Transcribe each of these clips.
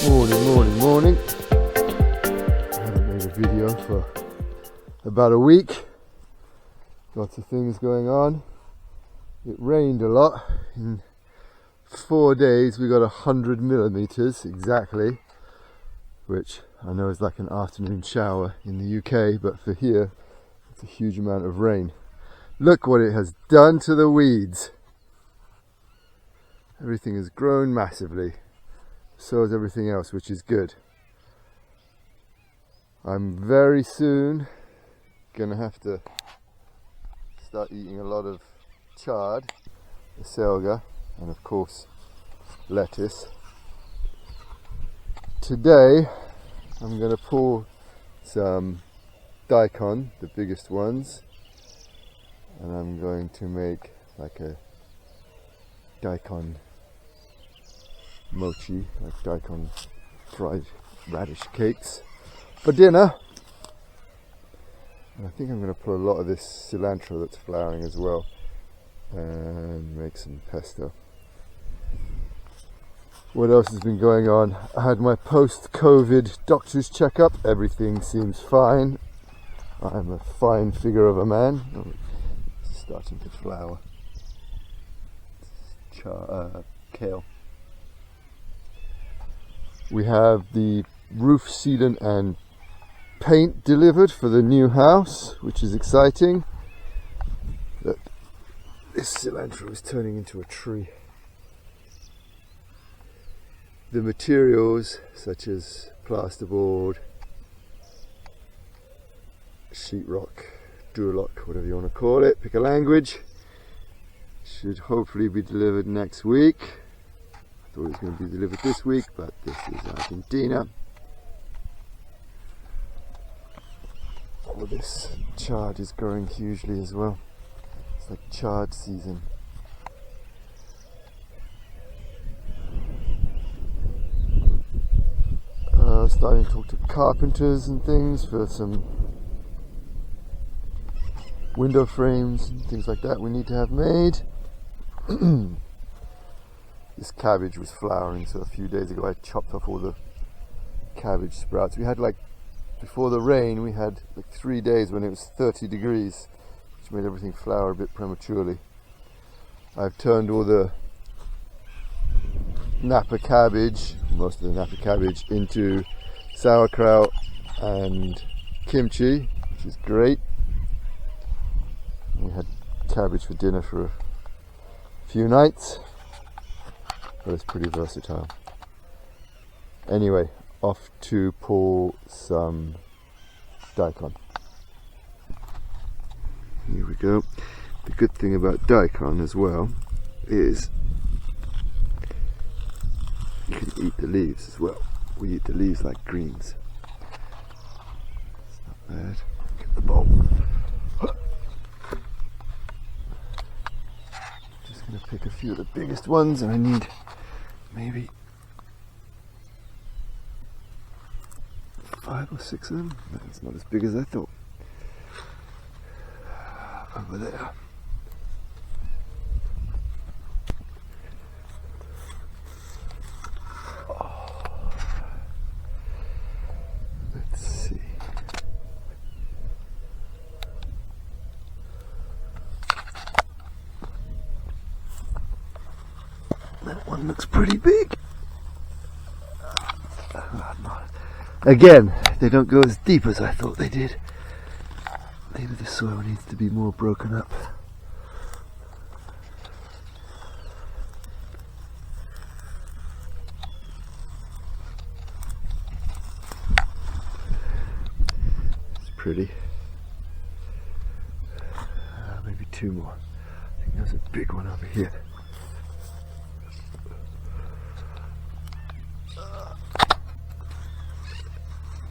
Morning, morning, morning. I haven't made a video for about a week. Lots of things going on. It rained a lot. In 4 days we got 100 millimeters exactly, which I know is like an afternoon shower in the UK, but for here it's a huge amount of rain. Look what it has done to the weeds. Everything has grown massively. So is everything else, which is good. I'm very soon gonna have to start eating a lot of chard, acelga, and of course lettuce. Today I'm gonna pull some daikon, the biggest ones, and I'm going to make like a daikon mochi, like daikon fried radish cakes for dinner. And I think I'm going to put a lot of this cilantro that's flowering as well and make some pesto. What else has been going on? I had my post-COVID doctor's checkup. Everything seems fine. I'm a fine figure of a man. Oh, it's starting to flower. Kale. We have the roof sealant and paint delivered for the new house, which is exciting. Look, this cilantro is turning into a tree. The materials such as plasterboard, sheetrock, durlock, whatever you want to call it, pick a language, should hopefully be delivered next week. I thought it was going to be delivered this week, but this is Argentina. All this chard is growing hugely as well. It's like chard season. Starting to talk to carpenters and things for some window frames and things like that we need to have made. This cabbage was flowering, so a few days ago I chopped off all the cabbage sprouts. We had, like, before the rain, we had like 3 days when it was 30 degrees, which made everything flower a bit prematurely. I've turned all the Napa cabbage, most of the Napa cabbage, into sauerkraut and kimchi, which is great. We had cabbage for dinner for a few nights, but it's pretty versatile. Anyway, off to pull some daikon. Here we go. The good thing about daikon as well is you can eat the leaves as well. We eat the leaves like greens. It's not bad. Get the bowl. Just going to pick a few of the biggest ones, and I need maybe 5 or 6 of them. That's not as big as I thought. Over there. Let's see. That one looks pretty big. Again, they don't go as deep as I thought they did. Maybe the soil needs to be more broken up. It's pretty. Maybe 2 more. I think there's a big one over here.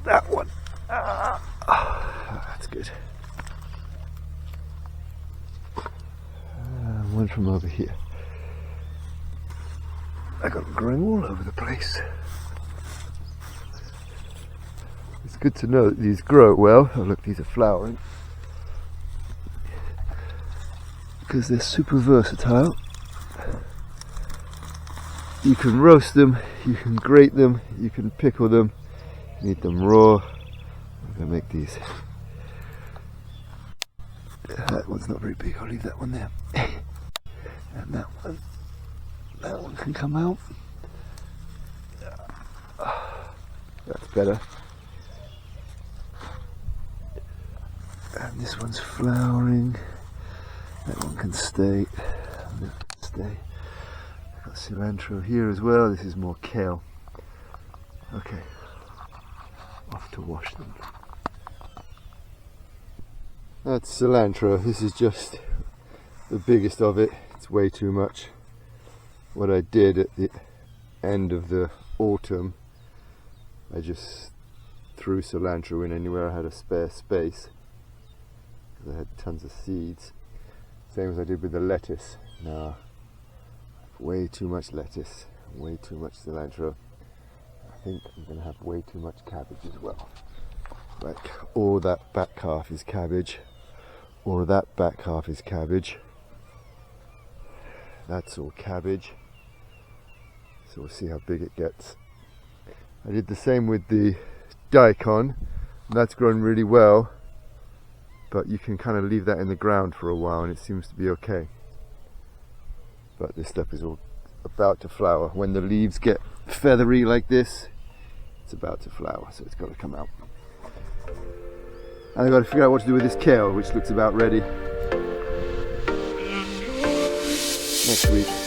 That one. That's good. One from over here. I got them growing all over the place. It's good to know that these grow well. Oh look, these are flowering. Because they're super versatile. You can roast them, you can grate them, you can pickle them, eat them raw. I'm going to make these. That one's not very big, I'll leave that one there. And that one can come out. That's better. And this one's flowering. That one can stay. And this can stay. I've got cilantro here as well. This is more kale. Okay, off to wash them. That's cilantro. This is just the biggest of it. It's way too much. What I did at the end of the autumn, I just threw cilantro in anywhere I had a spare space, because I had tons of seeds. Same as I did with the lettuce. Now, way too much lettuce, way too much cilantro. I think I'm going to have way too much cabbage as well. Like, all that back half is cabbage, or that back half is cabbage. That's all cabbage. So we'll see how big it gets. I did the same with the daikon. That's grown really well, but you can kind of leave that in the ground for a while and it seems to be okay. But this stuff is all about to flower. When the leaves get feathery like this, it's about to flower, so it's got to come out. And I've got to figure out what to do with this kale, which looks about ready. Next week.